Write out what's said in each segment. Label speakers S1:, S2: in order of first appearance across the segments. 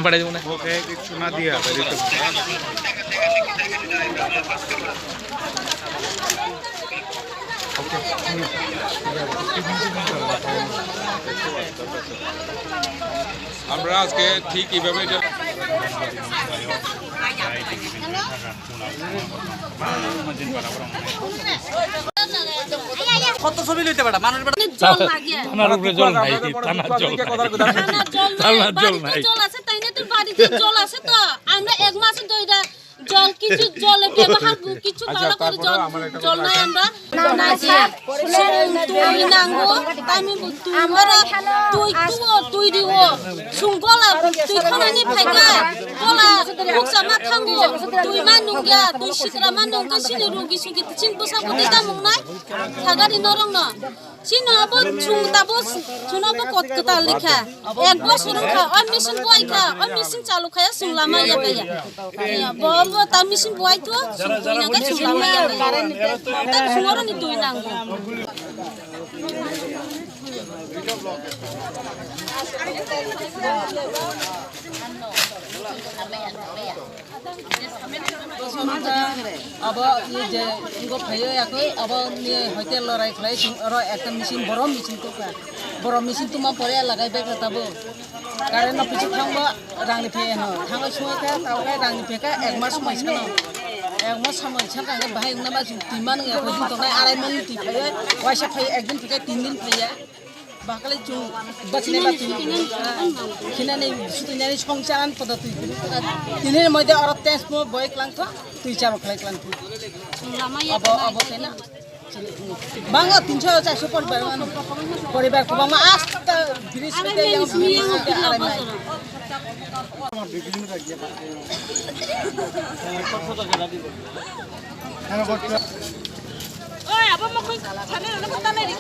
S1: पड़े जो
S2: वो कहे कि चुना दिया আমরা আজকে ঠিক এইভাবে
S1: কত ছবি লইতে পারা মানুষ
S3: জল লাগে
S1: থানার উপরে জল নাই থানার জল থানার জল নাই
S3: জল আছে তাই না তোর বাড়িতে জল আছে তো আমরা এক মাস ধরে জল কিছু জলে ব্যবহার কিছু ভালো করে জল নাই আমরা না যে তুই নাঙ্গো আমি আমরা তুই দিও সুঙ্গলা তুই খানানি ফাইকা কলা বুকসা মা খাঙ্গো তুই মানুঙ্গা তুই শিকরা মানুঙ্গা সিনে রোগী সুগি চিন পোসাবো দিতা মুংনাই থাগারি নরং না সিনাবো সুংতাবো সুনাবো কতকতা লেখা এক বছর খা ওই মেশিন বয়খা ওই মেশিন চালু খায়া সুংলামা ইয়া বম তা মেশিন বয় তো সুংনাগা সুংলামা ইয়া তা সুমরনি তুই নাঙ্গো
S4: अब ये जे इनको भयो याको अब ने होते लराई खलाई र एक मेसिन बरो मेसिन तुमा परे लगाइ बेक तबो कारण न पिछु थांबो रांनि फे न थांगो सुयका तावका रांनि फेका एक मास समाइसनो एक मास समाइसा कांगे बाहाय ना बाजु तिमान नगे होजु तनाय आराय मन ति फयो वाइसा फय एक दिन फेका 3 दिन फया बाकले जु बचने बाचु खिनानै सुतुनानै संचारन पद्धति दिनै मध्ये अर टेस्ट मो बय क्लांथ तुइ चारो खलाय क्लांथ अब छैन बांगा 300 400 परिवार को बांगा आस्ता ब्रिज पे yang बिजनेस आराय नाय
S3: ओय अब म खै छाने न पता नै रे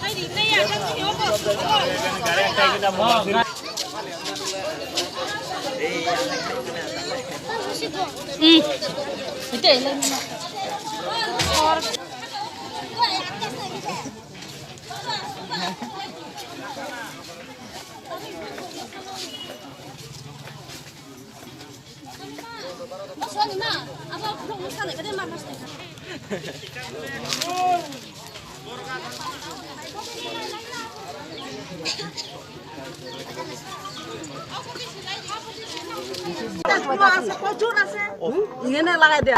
S3: ai đi đây à kan hiểu không गाड़ी काई के नाम इते ले और Sorry na, apa belum sana kada mamas ni.
S4: ইনে লাগাই দে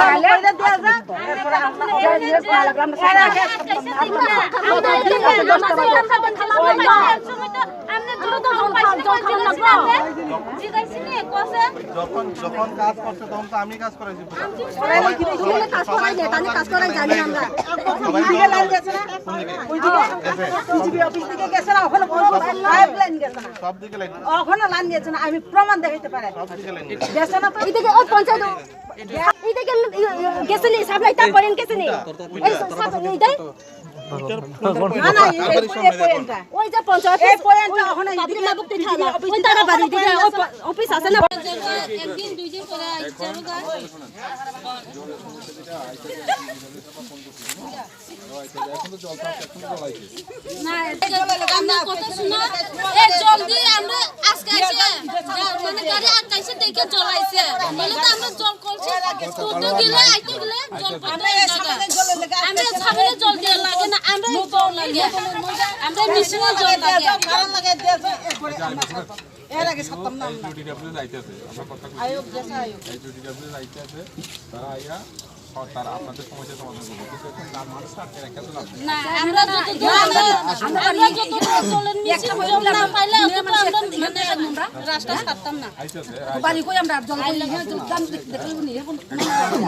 S2: যখন যখন কাজ করছে তখন তো আমি কাজ করাইছি
S4: কাজ করাই দে তানি কাজ করাই জানি আমরা
S2: ওইদিকে লাইন গেছে না
S4: ওইদিকে অফিস থেকে গেছে না ওখানে পাইপলাইন গেছে না
S2: সব দিকে লাইন
S4: ওখানে লাইন গেছে না আমি প্রমাণ দেখাইতে পারে
S2: সব দিকে লাইন
S4: গেছে না তো এইদিকে ওই পঞ্চায়েত এইদিকে গেছে নি সাপ্লাইটা করেন গেছে নি এই সাপ্লাই এইটাই না না এই পয়েন্টটা ওই যে পঞ্চায়েত এই পয়েন্টটা ওখানে এইদিকে মাবুকতে থানা ওই তারা বাড়ি দিকে অফিস আছে না
S3: একদিন দুই দিন করে আইছারো গা না আমরা কথা শুনো এই জলদি আমরা আজকে এসে মানে গাড়ি আটকাইছে দেখে জ্বলাইছে বলে তো আমরা জল করছি তো গিলে আইতে গিলে জল আমরা আমরা সামনে জল দিয়ে লাগে না আমরা জল লাগে আমরা মেশিনে জল লাগে
S4: কারণ লাগে দিয়েছে এর আগে সত্তম নাম
S2: জুডিডব্লিউ যাইতেছে আমরা কথা কই
S4: আয়োগ গেছে আয়োগ
S2: এই জুডিডব্লিউ যাইতেছে তারা আইয়া তারা আপনাদের সমস্যা সমাধান করবে কিন্তু এখন নাম মানুষ আটকে রাখা তো লাভ
S3: না আমরা যত জলের নিচে জল না পাইলে আমরা রাস্তা ছাড়তাম না
S2: আইতেছে
S4: বাড়ি কই আমরা জল কই গান দেখলি নি এখন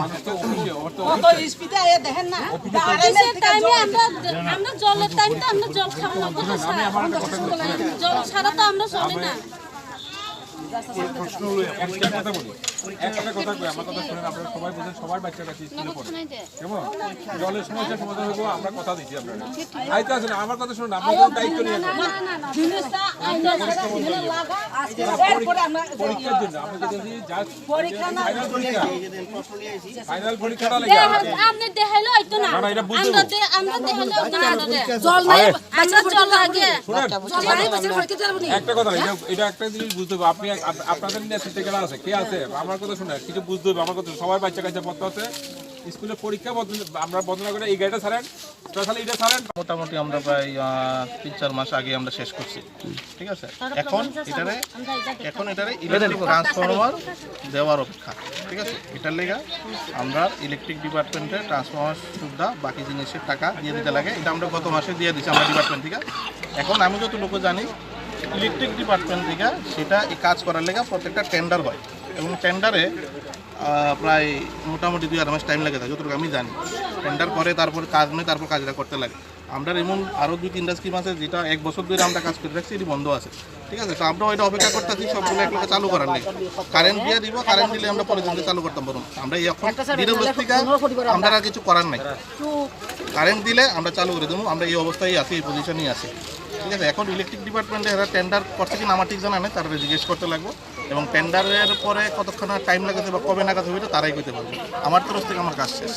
S2: মানুষ তো অফিসে
S4: তো স্পিডে আয়া দেখেন না
S3: অফিসের টাইমে আমরা জলের টাইমে আমরা জল খাবো না কথা জল ছাড়া তো আমরা চলে না
S2: প্রশ্ন হলো একটা কথা বলি, একটা কথা কই, আমার কথা শুনেন, আপনারা সবাই বুঝেন, সবার বাচ্চা কাছে স্কুলে পড়ে, কেমন জলের সমস্যার সমাধান হইব, আমরা কথা দিচ্ছি আপনারা। আইতে আসেন, আমার কথা শুনুন, আপনাদের দায়িত্ব নিয়ে পরীক্ষার জন্য আমরা যদি জাস্ট ফাইনাল পরীক্ষাটা লেগে
S3: আপনি দেখাইলো হইতো না,
S2: না, এটা বুঝতে
S3: আমরা দেখাইলো হইতো না, জল নাই আচ্ছা জল লাগে
S2: একটা কথা, এটা একটা জিনিস বুঝতে হবে, আপনি আপনাদের নেতৃত্বে কেনা আছে, কে আছে, আমার কথা শুনে কিছু বুঝতে হবে, আমার কথা সবার বাচ্চা কাছে পড়তে আছে, স্কুলে পরীক্ষা আমরা বন্ধ করে এই গাড়িটা ছাড়েন, তাহলে এটা ছাড়েন।
S5: মোটামুটি আমরা প্রায় 3-4 মাস আগে আমরা শেষ করছি, ঠিক আছে। এখন এটারে ইলেকট্রিক ট্রান্সফরমার দেওয়ার অপেক্ষা, ঠিক আছে। এটার লেগে আমরা ইলেকট্রিক ডিপার্টমেন্টে ট্রান্সফরমার সুবিধা বাকি জিনিসের টাকা দিয়ে দিতে লাগে, এটা আমরা গত মাসে দিয়ে দিচ্ছি আমরা ডিপার্টমেন্ট থেকে। এখন আমি যতটুকু জানি ইলেকট্রিক ডিপার্টমেন্ট থেকে সেটা এই কাজ করার লেগে প্রত্যেকটা টেন্ডার হয়, এবং টেন্ডারে প্রায় মোটামুটি 2-2.5 মাস টাইম লাগে, যতটুকু আমি জানি। টেন্ডার করে তারপরে কাজ নেই, তারপর কাজটা করতে লাগে। আমরা এমন আরও 2-3টা স্কিম আছে যেটা 1 বছর ধরে আমরা কাজ করে রাখছি, এটি বন্ধ আছে, ঠিক আছে। তো আমরা ওইটা অপেক্ষা করতেছি সবগুলো একলাগে চালু করার লাগে। কারেন্ট দিয়ে দিব, কারেন্ট দিলে আমরা পরে দিনকে চালু করতাম, বরং আমরা এখন আমরা আর কিছু করার নাই, কারেন্ট দিলে আমরা চালু করে দেবো। আমরা এই অবস্থায় আছি, এই পজিশনেই আছি, ঠিক আছে। এখন ইলেকট্রিক ডিপার্টমেন্টে এরা টেন্ডার করছে কিনা আমার ঠিক জানা নেই, তারা জিজ্ঞেস করতে লাগবো, এবং টেন্ডারের পরে কতক্ষণ টাইম লাগেছে বা কবে নাগাদ হবে তারাই করতে পারবে। আমার তরফ থেকে আমার কাজ শেষ।